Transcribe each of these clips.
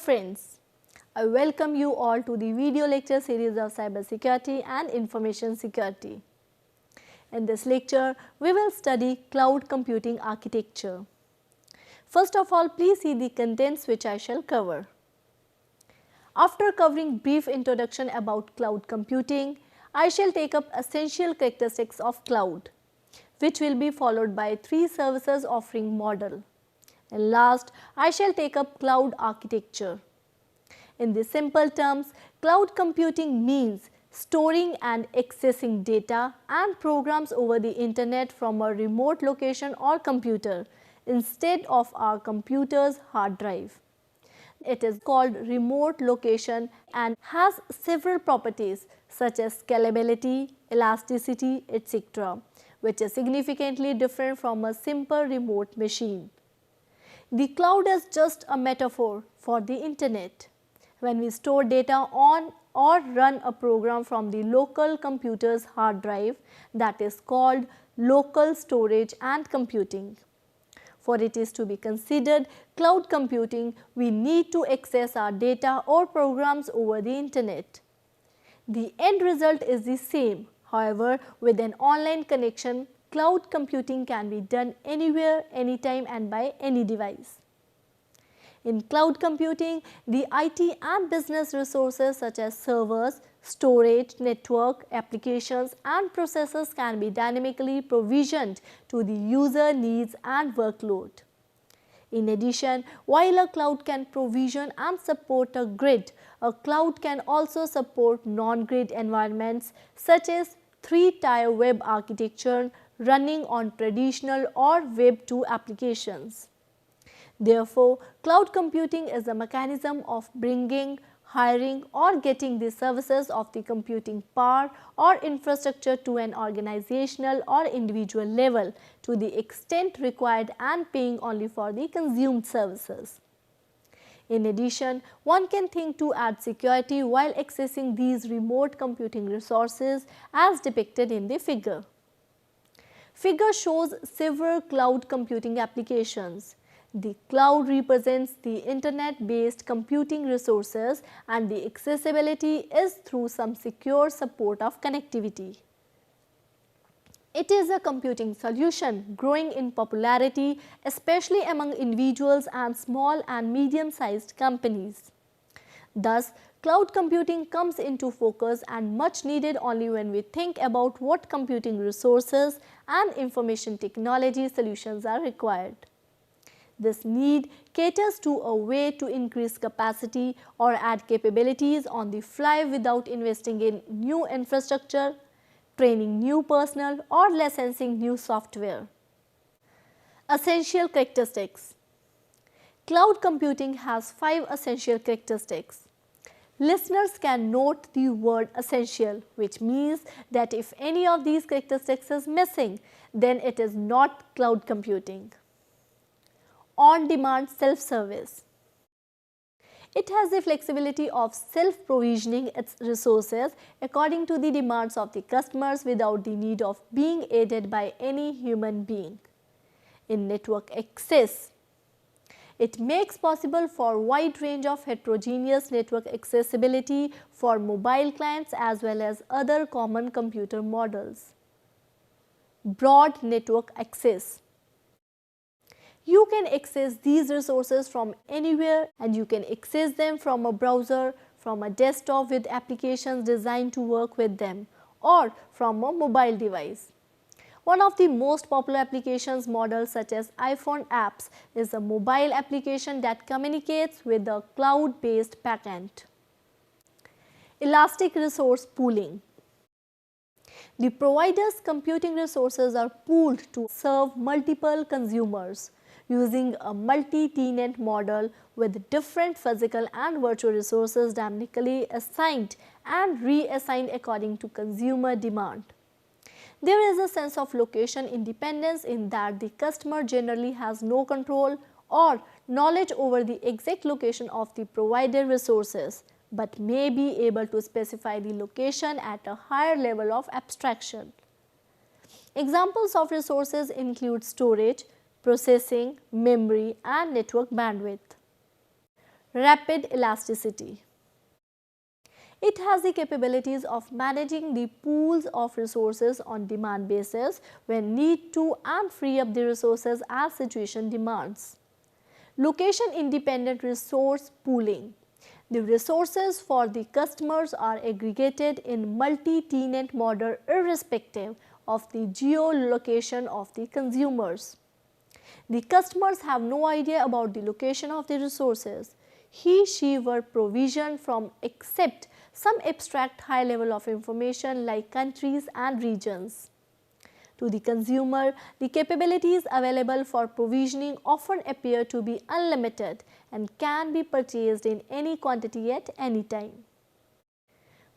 friends, I welcome you all to the video lecture series of cybersecurity and information security. In this lecture, we will study cloud computing architecture. First of all, please see the contents which I shall cover. After covering brief introduction about cloud computing, I shall take up essential characteristics of cloud, which will be followed by 3 services offering model. And last, I shall take up cloud architecture. In the simple terms, cloud computing means storing and accessing data and programs over the internet from a remote location or computer instead of our computer's hard drive. It is called remote location and has several properties such as scalability, elasticity, etc., which is significantly different from a simple remote machine. The cloud is just a metaphor for the internet. When we store data on or run a program from the local computer's hard drive, that is called local storage and computing. For it is to be considered cloud computing, we need to access our data or programs over the internet. The end result is the same. However, with an online connection, cloud computing can be done anywhere, anytime and by any device. In cloud computing, the IT and business resources such as servers, storage, network, applications and processors can be dynamically provisioned to the user needs and workload. In addition, while a cloud can provision and support a grid, a cloud can also support non-grid environments such as 3-tier web architecture running on traditional or Web 2 applications. Therefore, cloud computing is a mechanism of bringing, hiring or getting the services of the computing power or infrastructure to an organizational or individual level to the extent required and paying only for the consumed services. In addition, one can think to add security while accessing these remote computing resources as depicted in the figure. Figure shows several cloud computing applications. The cloud represents the internet-based computing resources and the accessibility is through some secure support of connectivity. It is a computing solution growing in popularity, especially among individuals and small and medium-sized companies. Thus, cloud computing comes into focus and much needed only when we think about what computing resources and information technology solutions are required. This need caters to a way to increase capacity or add capabilities on the fly without investing in new infrastructure, training new personnel or licensing new software. Essential characteristics. Cloud computing has 5 essential characteristics. Listeners can note the word essential, which means that if any of these characteristics is missing, then it is not cloud computing. On-demand self-service. It has the flexibility of self-provisioning its resources according to the demands of the customers without the need of being aided by any human being. In network access, it makes possible for wide range of heterogeneous network accessibility for mobile clients as well as other common computer models. Broad network access. You can access these resources from anywhere and you can access them from a browser, from a desktop with applications designed to work with them or from a mobile device. One of the most popular applications models such as iPhone apps is a mobile application that communicates with a cloud-based backend. Elastic resource pooling. The provider's computing resources are pooled to serve multiple consumers using a multi-tenant model with different physical and virtual resources dynamically assigned and reassigned according to consumer demand. There is a sense of location independence in that the customer generally has no control or knowledge over the exact location of the provided resources, but may be able to specify the location at a higher level of abstraction. Examples of resources include storage, processing, memory and network bandwidth. Rapid elasticity. It has the capabilities of managing the pools of resources on demand basis when need to and free up the resources as situation demands. Location independent resource pooling. The resources for the customers are aggregated in multi-tenant model irrespective of the geolocation of the consumers. The customers have no idea about the location of the resources. He/she were provisioned from except some abstract high level of information like countries and regions. To the consumer, the capabilities available for provisioning often appear to be unlimited and can be purchased in any quantity at any time.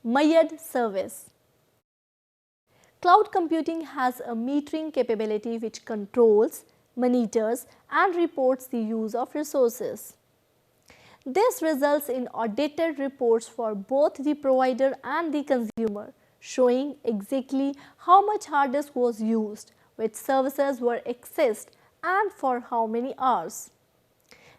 Mirrored service. Cloud computing has a metering capability which controls, monitors and reports the use of resources. This results in audited reports for both the provider and the consumer, showing exactly how much hard disk was used, which services were accessed and for how many hours.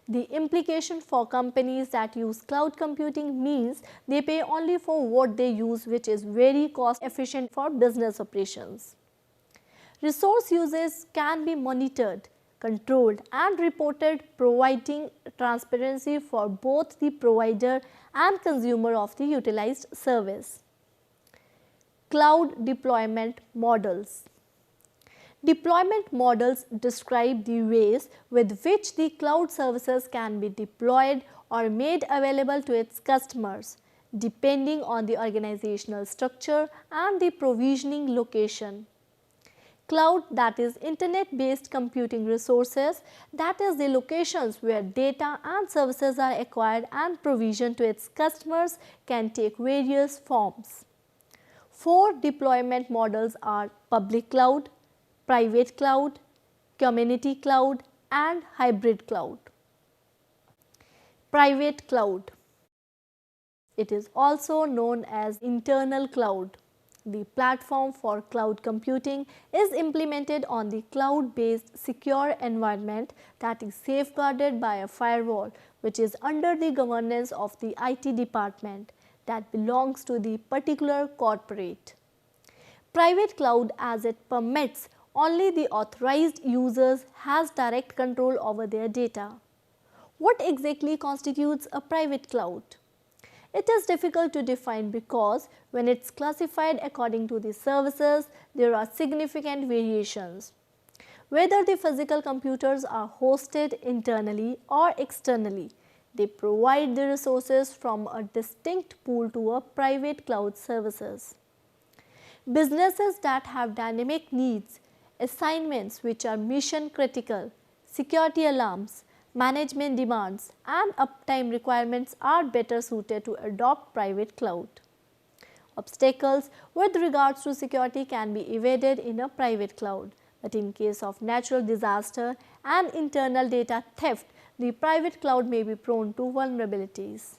The implication for companies that use cloud computing means they pay only for what they use, which is very cost efficient for business operations. Resource usage can be monitored, controlled and reported, providing transparency for both the provider and consumer of the utilized service. Cloud deployment models. Deployment models describe the ways with which the cloud services can be deployed or made available to its customers, depending on the organizational structure and the provisioning location. Cloud, that is internet based computing resources, that is the locations where data and services are acquired and provisioned to its customers, can take various forms. 4 deployment models are public cloud, private cloud, community cloud and hybrid cloud. Private cloud. It is also known as internal cloud. The platform for cloud computing is implemented on the cloud-based secure environment that is safeguarded by a firewall, which is under the governance of the IT department that belongs to the particular corporate. Private cloud, as it permits only the authorized users, has direct control over their data. What exactly constitutes a private cloud? It is difficult to define because when it's classified according to the services, there are significant variations. Whether the physical computers are hosted internally or externally, they provide the resources from a distinct pool to a private cloud services. Businesses that have dynamic needs, assignments which are mission critical, security alarms, management demands and uptime requirements are better suited to adopt private cloud. Obstacles with regards to security can be evaded in a private cloud, but in case of natural disaster and internal data theft, the private cloud may be prone to vulnerabilities.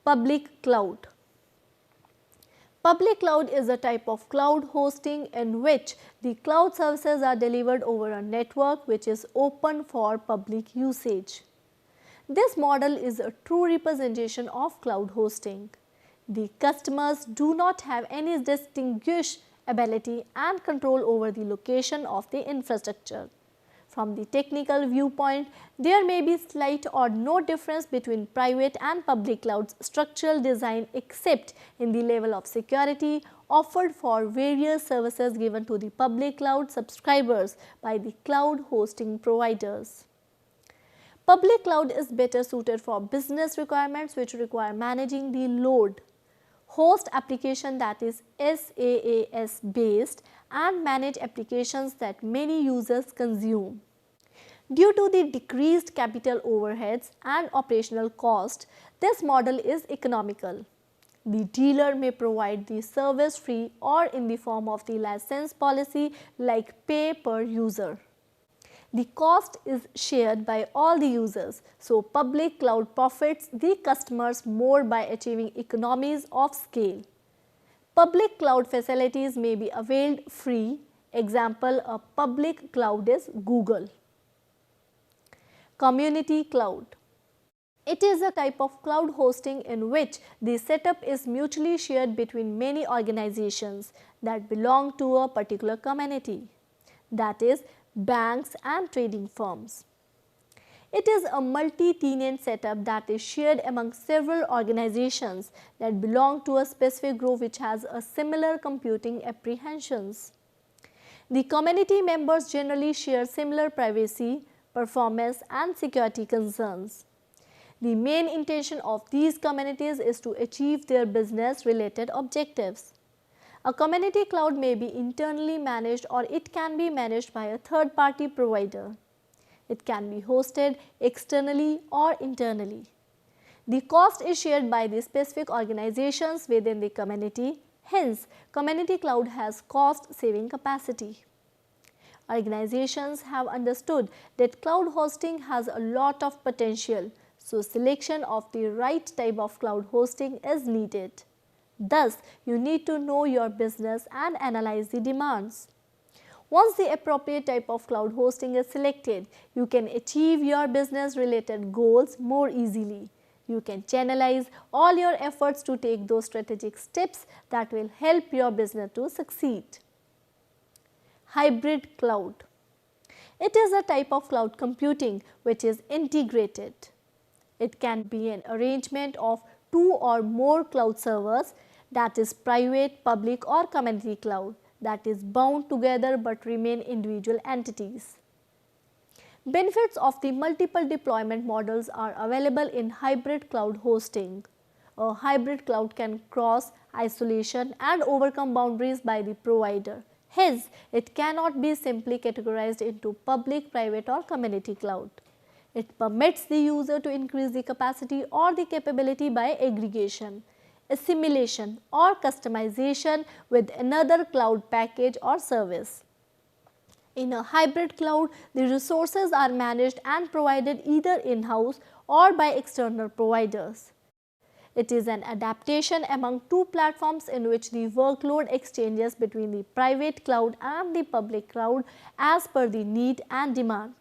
Public cloud. Public cloud is a type of cloud hosting in which the cloud services are delivered over a network which is open for public usage. This model is a true representation of cloud hosting. The customers do not have any distinguishability and control over the location of the infrastructure. From the technical viewpoint, there may be slight or no difference between private and public cloud's structural design except in the level of security offered for various services given to the public cloud subscribers by the cloud hosting providers. Public cloud is better suited for business requirements which require managing the load, host application that is SaaS based and manage applications that many users consume. Due to the decreased capital overheads and operational cost, this model is economical. The dealer may provide the service free or in the form of the license policy like pay per user. The cost is shared by all the users, so public cloud profits the customers more by achieving economies of scale. Public cloud facilities may be availed free. Example, a public cloud is Google. Community cloud. It is a type of cloud hosting in which the setup is mutually shared between many organizations that belong to a particular community, that is, banks and trading firms. It is a multi-tenant setup that is shared among several organizations that belong to a specific group which has a similar computing apprehensions. The community members generally share similar privacy, performance and security concerns. The main intention of these communities is to achieve their business related objectives. A community cloud may be internally managed or it can be managed by a third party provider. It can be hosted externally or internally. The cost is shared by the specific organizations within the community, hence community cloud has cost saving capacity. Organizations have understood that cloud hosting has a lot of potential, so selection of the right type of cloud hosting is needed. Thus, you need to know your business and analyze the demands. Once the appropriate type of cloud hosting is selected, you can achieve your business related goals more easily. You can channelize all your efforts to take those strategic steps that will help your business to succeed. Hybrid cloud. It is a type of cloud computing which is integrated. It can be an arrangement of two or more cloud servers, that is private, public or community cloud, that is bound together but remain individual entities. Benefits of the multiple deployment models are available in hybrid cloud hosting. A hybrid cloud can cross isolation and overcome boundaries by the provider. Hence, it cannot be simply categorized into public, private or community cloud. It permits the user to increase the capacity or the capability by aggregation, assimilation or customization with another cloud package or service. In a hybrid cloud, the resources are managed and provided either in-house or by external providers. It is an adaptation among two platforms in which the workload exchanges between the private cloud and the public cloud as per the need and demand.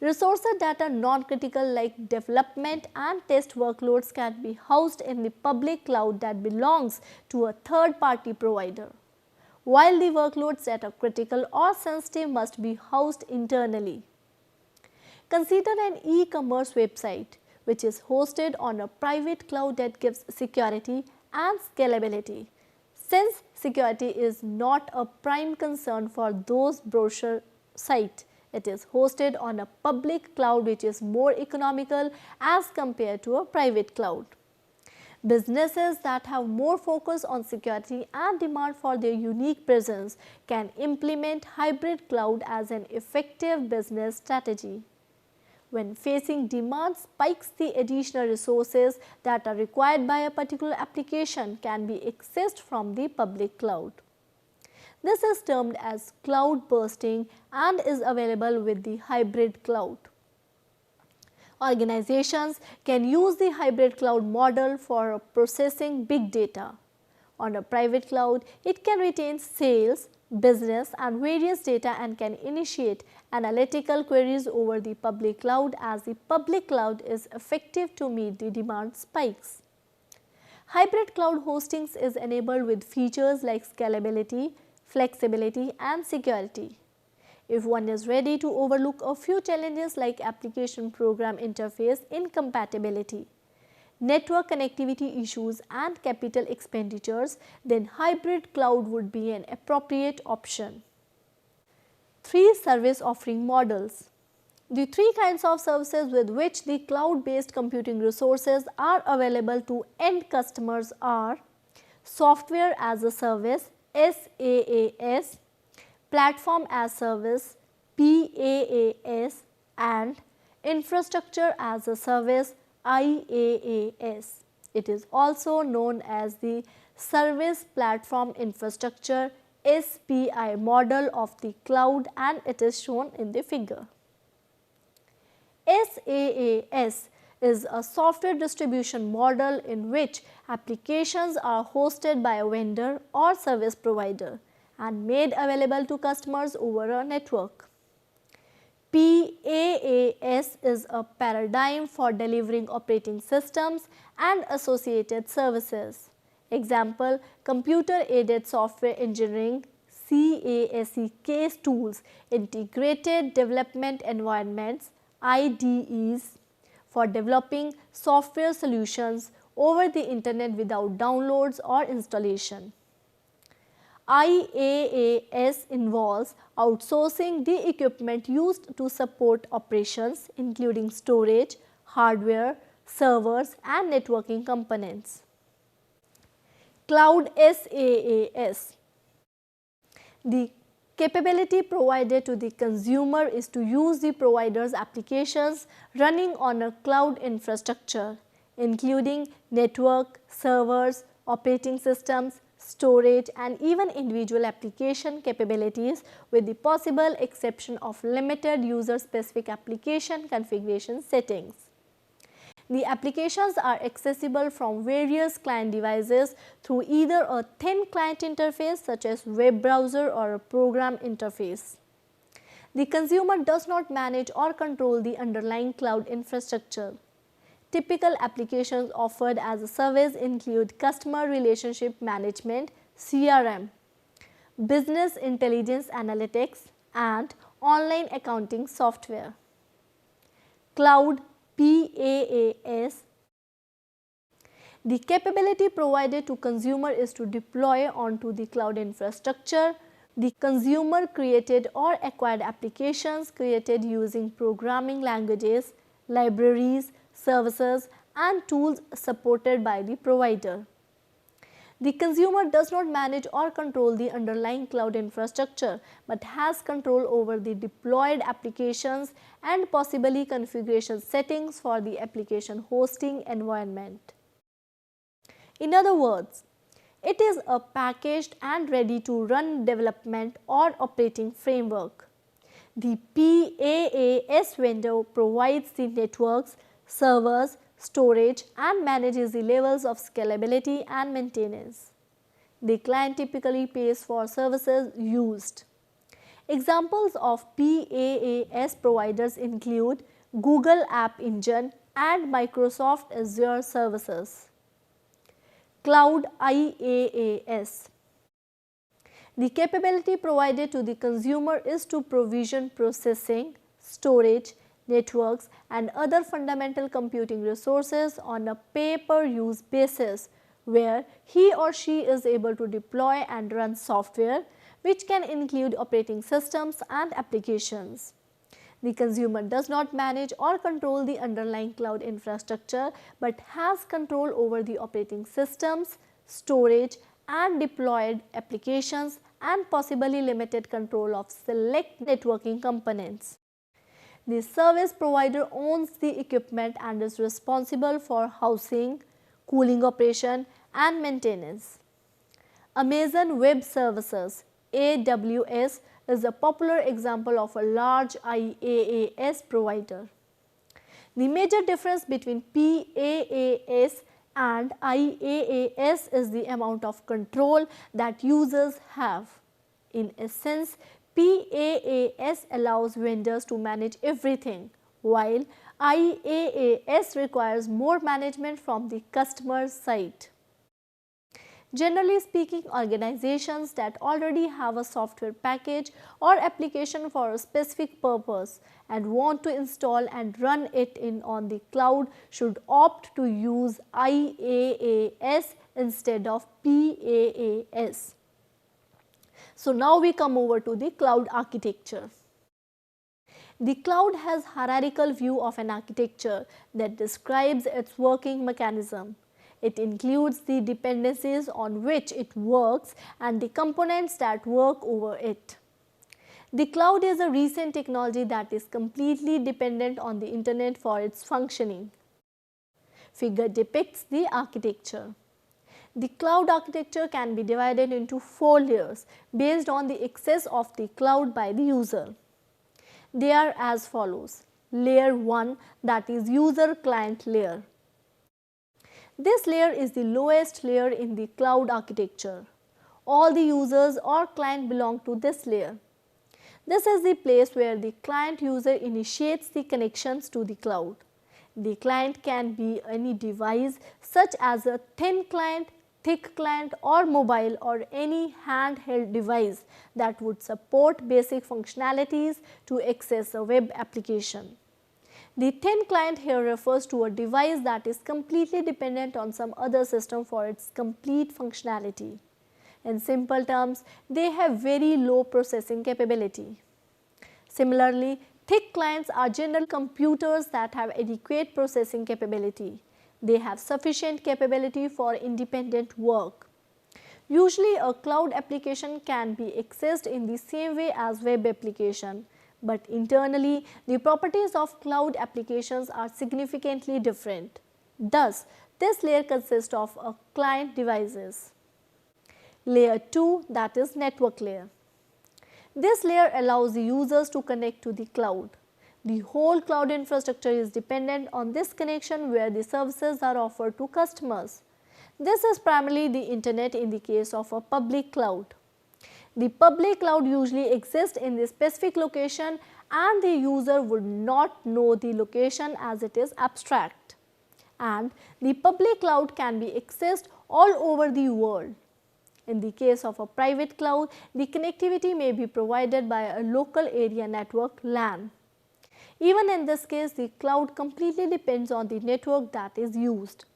Resources that are non-critical like development and test workloads can be housed in the public cloud that belongs to a third-party provider, while the workloads that are critical or sensitive must be housed internally. Consider an e-commerce website which is hosted on a private cloud that gives security and scalability. Since security is not a prime concern for those browser sites, it is hosted on a public cloud which is more economical as compared to a private cloud. Businesses that have more focus on security and demand for their unique presence can implement hybrid cloud as an effective business strategy. When facing demand spikes, the additional resources that are required by a particular application can be accessed from the public cloud. This is termed as cloud bursting and is available with the hybrid cloud. Organizations can use the hybrid cloud model for processing big data. On a private cloud, it can retain sales, business and various data and can initiate analytical queries over the public cloud as the public cloud is effective to meet the demand spikes. Hybrid cloud hostings is enabled with features like scalability, flexibility and security. If one is ready to overlook a few challenges like application program interface incompatibility, network connectivity issues and capital expenditures, then hybrid cloud would be an appropriate option. 3 service offering models. The 3 kinds of services with which the cloud-based computing resources are available to end customers are software as a service SaaS, platform as service PaaS and infrastructure as a service IaaS. It is also known as the Service Platform Infrastructure SPI model of the cloud and it is shown in the figure. SaaS is a software distribution model in which applications are hosted by a vendor or service provider and made available to customers over a network. PaaS is a paradigm for delivering operating systems and associated services. Example, computer-aided software engineering CASE case tools, integrated development environments IDEs for developing software solutions over the internet without downloads or installation. IaaS involves outsourcing the equipment used to support operations including storage, hardware, servers and networking components. Cloud SaaS. The capability provided to the consumer is to use the provider's applications running on a cloud infrastructure, including network, servers, operating systems, storage and even individual application capabilities, with the possible exception of limited user-specific application configuration settings. The applications are accessible from various client devices through either a thin client interface such as web browser or a program interface. The consumer does not manage or control the underlying cloud infrastructure. Typical applications offered as a service include customer relationship management (CRM), business intelligence analytics, and online accounting software. Cloud PaaS. The capability provided to consumer is to deploy onto the cloud infrastructure the consumer created or acquired applications created using programming languages, libraries, services and tools supported by the provider. The consumer does not manage or control the underlying cloud infrastructure, but has control over the deployed applications and possibly configuration settings for the application hosting environment. In other words, it is a packaged and ready to run development or operating framework. The PaaS vendor provides the networks, servers, storage and manages the levels of scalability and maintenance. The client typically pays for services used. Examples of PaaS providers include Google App Engine and Microsoft Azure services. Cloud IaaS. The capability provided to the consumer is to provision processing, storage, networks and other fundamental computing resources on a pay-per-use basis, where he or she is able to deploy and run software, which can include operating systems and applications. The consumer does not manage or control the underlying cloud infrastructure, but has control over the operating systems, storage and deployed applications and possibly limited control of select networking components. The service provider owns the equipment and is responsible for housing, cooling operation and maintenance. Amazon Web Services (AWS) is a popular example of a large IaaS provider. The major difference between PaaS and IaaS is the amount of control that users have. In essence, PaaS allows vendors to manage everything, while IaaS requires more management from the customer's side. Generally speaking, organizations that already have a software package or application for a specific purpose and want to install and run it on the cloud should opt to use IaaS instead of PaaS. So now we come over to the cloud architecture. The cloud has hierarchical view of an architecture that describes its working mechanism. It includes the dependencies on which it works and the components that work over it. The cloud is a recent technology that is completely dependent on the internet for its functioning. Figure depicts the architecture. The cloud architecture can be divided into 4 layers based on the access of the cloud by the user. They are as follows. Layer 1, that is user client layer. This layer is the lowest layer in the cloud architecture. All the users or client belong to this layer. This is the place where the client user initiates the connections to the cloud. The client can be any device such as a thin client, thick client or mobile or any handheld device that would support basic functionalities to access a web application. The thin client here refers to a device that is completely dependent on some other system for its complete functionality. In simple terms, they have very low processing capability. Similarly, thick clients are general computers that have adequate processing capability. They have sufficient capability for independent work. Usually, a cloud application can be accessed in the same way as web application, but internally, the properties of cloud applications are significantly different. Thus, this layer consists of a client devices. Layer 2, that is network layer. This layer allows the users to connect to the cloud. The whole cloud infrastructure is dependent on this connection where the services are offered to customers. This is primarily the internet in the case of a public cloud. The public cloud usually exists in the specific location and the user would not know the location as it is abstract. And the public cloud can be accessed all over the world. In the case of a private cloud, the connectivity may be provided by a local area network LAN. Even in this case, the cloud completely depends on the network that is used.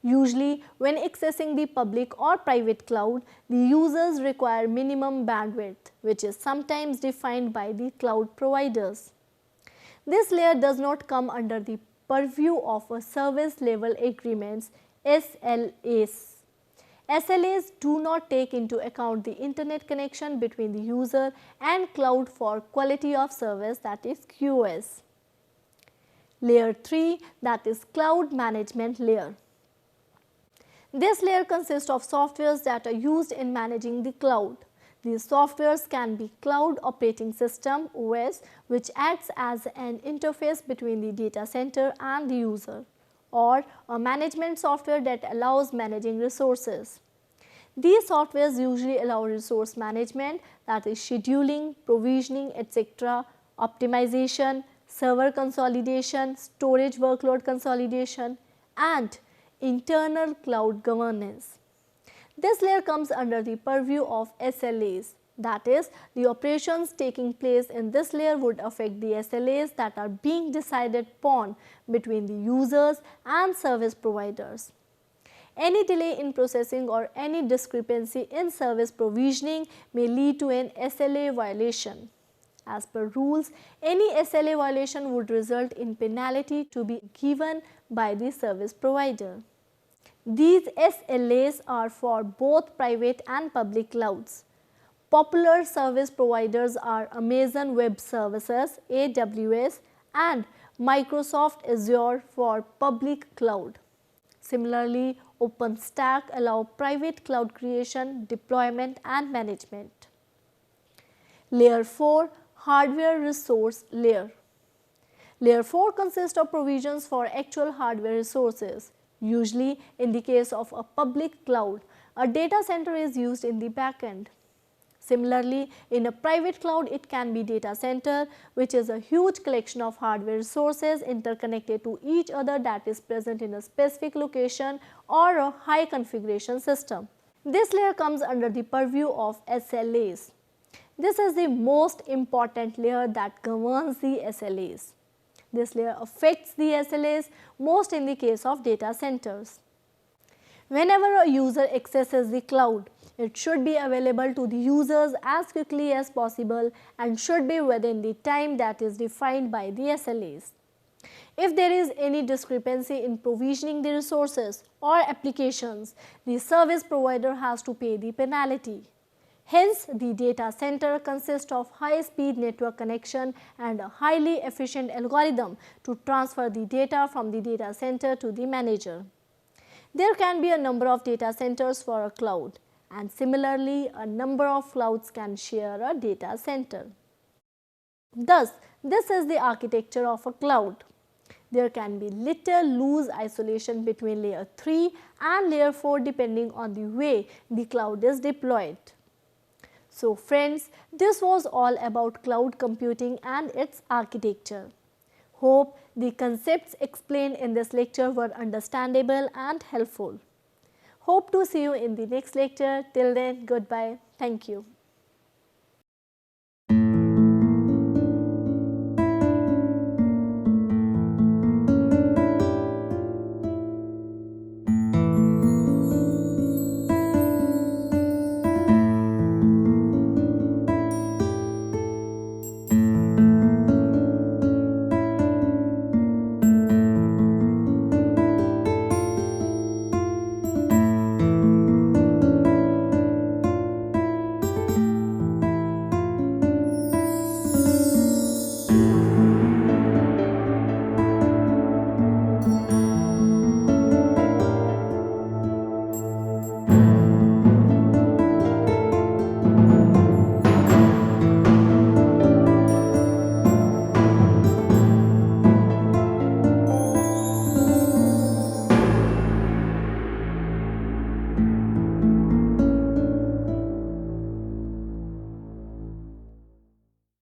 Usually, when accessing the public or private cloud, the users require minimum bandwidth, which is sometimes defined by the cloud providers. This layer does not come under the purview of a service level agreements SLAs. SLAs do not take into account the internet connection between the user and cloud for quality of service, that is QoS. Layer 3, that is cloud management layer. This layer consists of softwares that are used in managing the cloud. These softwares can be cloud operating system OS, which acts as an interface between the data center and the user, or a management software that allows managing resources. These softwares usually allow resource management, that is scheduling, provisioning, etc., optimization, server consolidation, storage workload consolidation, and internal cloud governance. This layer comes under the purview of SLAs. That is, the operations taking place in this layer would affect the SLAs that are being decided upon between the users and service providers. Any delay in processing or any discrepancy in service provisioning may lead to an SLA violation. As per rules, any SLA violation would result in penalty to be given by the service provider. These SLAs are for both private and public clouds. Popular service providers are Amazon Web Services (AWS) and Microsoft Azure for public cloud. Similarly, OpenStack allows private cloud creation, deployment and management. Layer 4, hardware resource layer. Layer 4 consists of provisions for actual hardware resources. Usually, in the case of a public cloud, a data center is used in the backend. Similarly, in a private cloud, it can be data center, which is a huge collection of hardware resources interconnected to each other that is present in a specific location or a high configuration system. This layer comes under the purview of SLAs. This is the most important layer that governs the SLAs. This layer affects the SLAs most in the case of data centers. Whenever a user accesses the cloud, it should be available to the users as quickly as possible and should be within the time that is defined by the SLAs. If there is any discrepancy in provisioning the resources or applications, the service provider has to pay the penalty. Hence, the data center consists of high-speed network connection and a highly efficient algorithm to transfer the data from the data center to the manager. There can be a number of data centers for a cloud, and similarly, a number of clouds can share a data center. Thus, this is the architecture of a cloud. There can be little loose isolation between layer 3 and layer 4 depending on the way the cloud is deployed. So friends, this was all about cloud computing and its architecture. Hope the concepts explained in this lecture were understandable and helpful. Hope to see you in the next lecture. Till then, goodbye. Thank you.